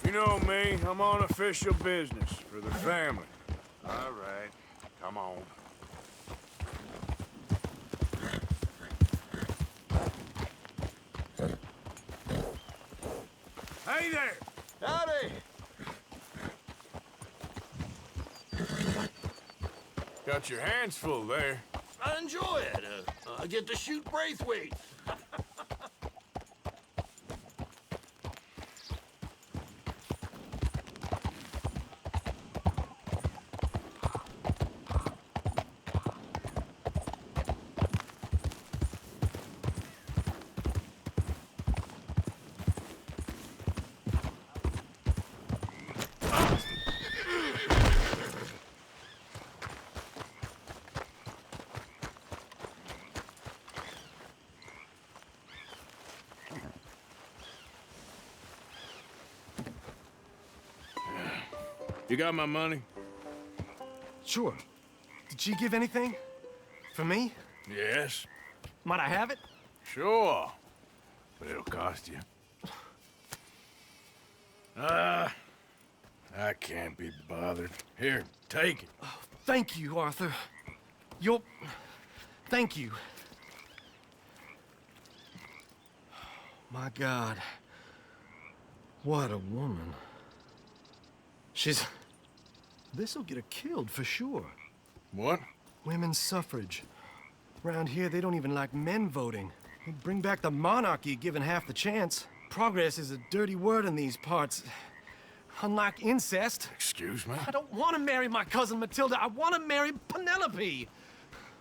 You know me, I'm on official business for the family. All right, come on. Hey there! Howdy! Got your hands full there. I enjoy it. I get to shoot Braithwaite. You got my money? Sure. Did she give anything? For me? Yes. Might I have it? Sure. But it'll cost you. I can't be bothered. Here, take it. Oh, thank you, Arthur. Thank you. My God. What a woman. This'll get her killed for sure. What? Women's suffrage. Around here, they don't even like men voting. They'd bring back the monarchy given half the chance. Progress is a dirty word in these parts. Unlike incest. Excuse me? I don't want to marry my cousin Matilda. I want to marry Penelope.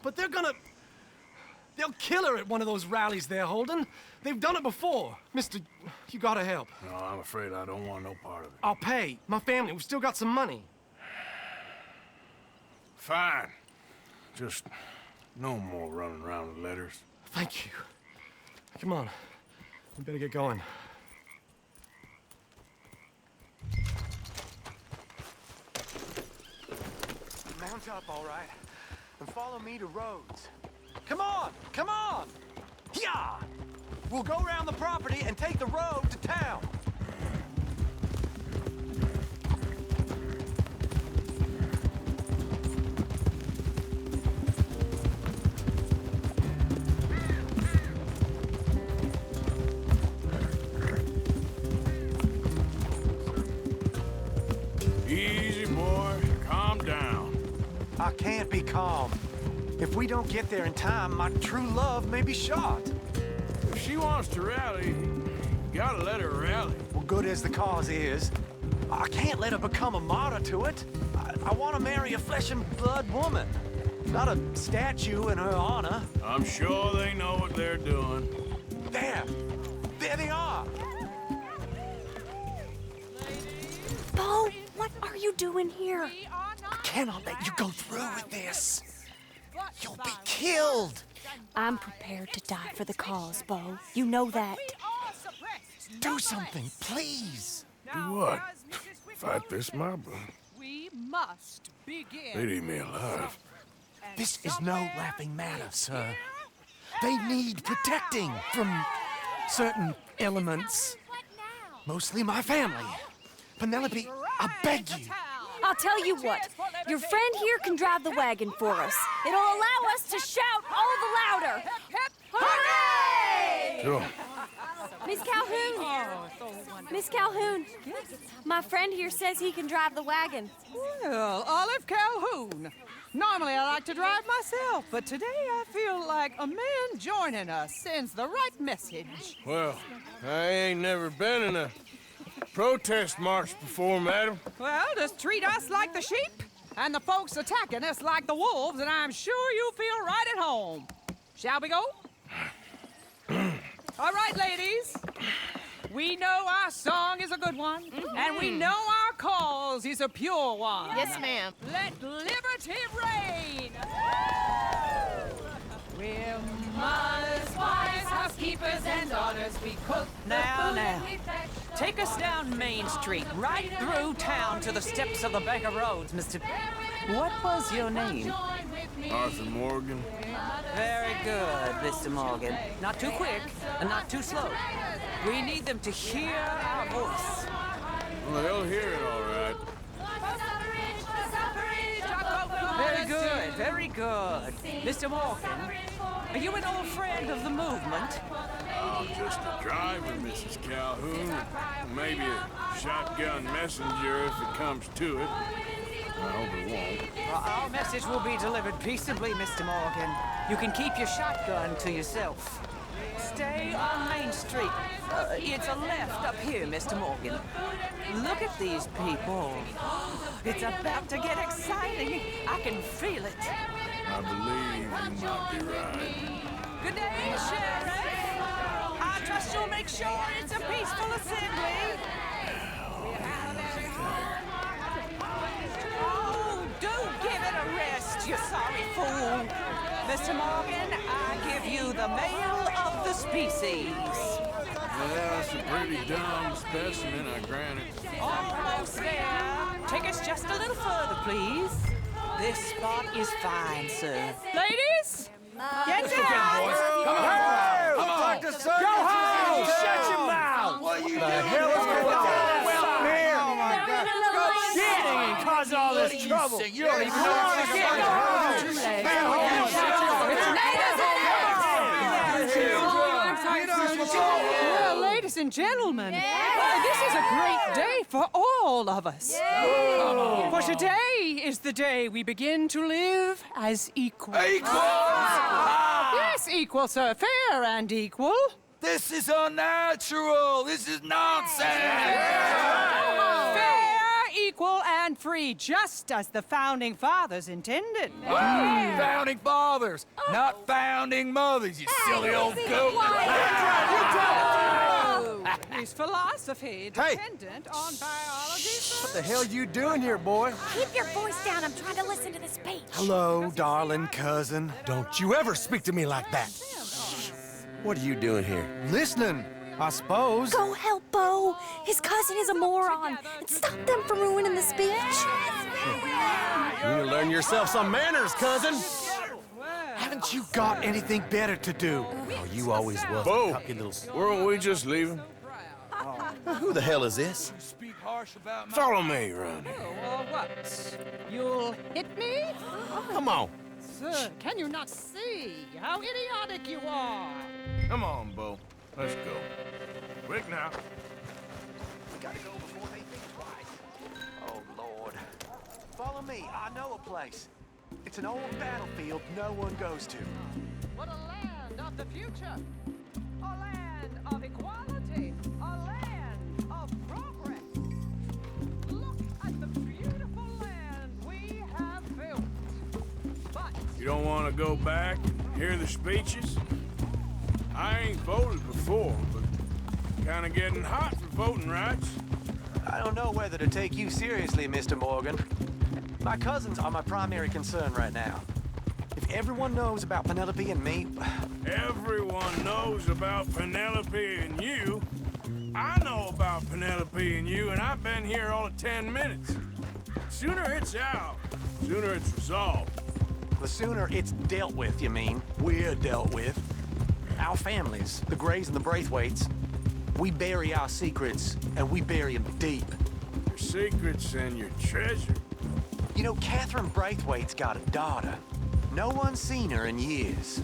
But they'll kill her at one of those rallies they're holding. They've done it before. Mister, you gotta help. No, I'm afraid I don't want no part of it. I'll pay. My family, we've still got some money. Fine. Just no more running around with letters. Thank you. Come on. We better get going. Mount up, all right, and follow me to Rhodes. Come on! Come on! Yeah! We'll go around the property and take the road to town. Easy, boy. Calm down. I can't be calm. If we don't get there in time, my true love may be shot. If she wants to rally, you gotta let her rally. Well, good as the cause is, I can't let her become a martyr to it. I want to marry a flesh and blood woman, not a statue in her honor. I'm sure they know what they're doing. There! There they are! Bo, what are you doing here? I cannot let you go through with this. You'll be killed! I'm prepared to die for the cause, Bo. You know that. Do something, please! Do what? Fight this mob? We must begin. They'd eat me alive. This is no laughing matter, sir. They need protecting from certain elements. Mostly my family. Penelope, I beg you. I'll tell you what. Your friend here can drive the wagon for us. It'll allow us to shout all the louder. Hooray! Sure. Miss Calhoun! Miss Calhoun, my friend here says he can drive the wagon. Well, Olive Calhoun. Normally I like to drive myself, but today I feel like a man joining us sends the right message. Well, I ain't never been in a protest march before, madam. Well, just treat us like the sheep, and the folks attacking us like the wolves, and I'm sure you feel right at home. Shall we go? All right, ladies. We know our song is a good one, and we know our cause is a pure one. Yes, ma'am. Let liberty reign! We're mothers, wives, housekeepers, and daughters. We cook Now. Take us down Main Street, right through town to the steps of the Baker Roads, Mr. What was your name? Arthur Morgan. Very good, Mr. Morgan. Not too quick and not too slow. We need them to hear our voice. Well, good. Mr. Morgan, are you an old friend of the movement? I'm just a driver, Mrs. Calhoun. Maybe a shotgun messenger if it comes to it. I hope it won't. Well, our message will be delivered peaceably, Mr. Morgan. You can keep your shotgun to yourself. Stay on Main Street. It's a left up here, Mr. Morgan. Look at these people. It's about to get exciting. I can feel it. I believe you might be right. Good day, Sheriff. I trust you'll make sure it's a peaceful assembly. Oh, do give it a rest, you sorry fool. Mr. Morgan, I give you the male of the species. Yeah, it's a pretty dumb specimen, I grant it. Almost there. Take us just a little further, please. This spot is fine, sir. Ladies, get down! Come on! Go home! Shut your mouth! What you The hell is going on? Well, here! Oh my God! Shit! And causing all this trouble! You don't even know what's going Well, ladies and gentlemen, this is a great day for all of us. For today is the day we begin to live as equals. Yes, equal, sir. Fair and equal. This is unnatural! This is nonsense! Fair, equal, and free, just as the Founding Fathers intended. Founding fathers, not founding mothers, you silly old goat! Is philosophy dependent on biology, sir? What the hell you doing here, boy? Keep your voice down. I'm trying to listen to the speech. Hello, darling cousin. Don't you ever speak to me like that. What are you doing here? Listening, I suppose. Go help Bo. His cousin is a moron. And stop them from ruining the speech. You need to learn yourself some manners, cousin. Haven't you got anything better to do? Oh, you always will. Bo, Cocky little... weren't we just leaving? Who the hell is this? Speak harsh about my... Follow me, Ronnie. Or what? You'll hit me? Come on. Sir, can you not see how idiotic you are? Come on, Bo. Let's go. Quick now. Gotta go before they think twice. Oh, Lord. Follow me. I know a place. It's an old battlefield no one goes to. What a land of the future! A land of equality! A land of progress! Look at the beautiful land we have built. But You don't want to go back and hear the speeches? I ain't voted before, but kind of getting hot for voting rights. I don't know whether to take you seriously, Mr. Morgan. My cousins are my primary concern right now. If everyone knows about Penelope and me... Everyone knows about Penelope and you. I know about Penelope and you, and I've been here all of 10 minutes. Sooner it's out, sooner it's resolved. The sooner it's dealt with, you mean. We're dealt with. Our families, the Grays and the Braithwaites, we bury our secrets, and we bury them deep. Your secrets and your treasure. You know, Catherine Braithwaite's got a daughter. No one's seen her in years.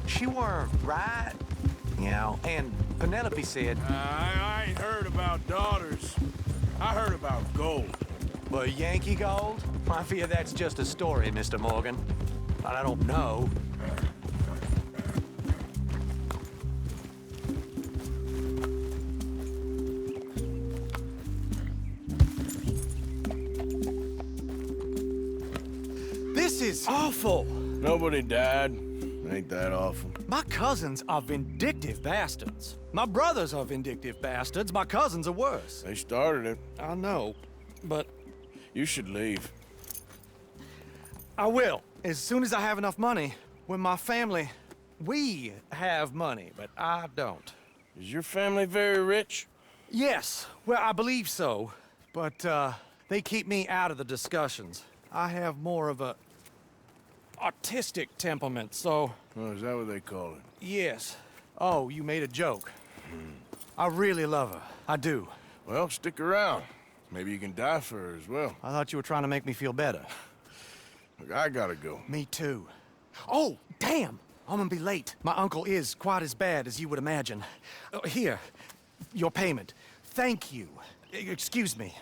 She weren't right, you know, and Penelope said... I ain't heard about daughters. I heard about gold. But Yankee gold? I fear that's just a story, Mr. Morgan. But I don't know. This is awful. Nobody died. Ain't that awful? My cousins are vindictive bastards. My brothers are vindictive bastards. My cousins are worse. They started it. I know, but You should leave. I will. As soon as I have enough money. When my family, we have money, but I don't. Is your family very rich? Yes, well, I believe so. But, they keep me out of the discussions. I have more of a artistic temperament, so... Oh, is that what they call it? Yes. Oh, you made a joke. I really love her. I do. Well, stick around. Maybe you can die for her as well. I thought you were trying to make me feel better. Look, I gotta go. Me too. Oh, damn! I'm gonna be late. My uncle is quite as bad as you would imagine. Here, your payment. Thank you. Excuse me.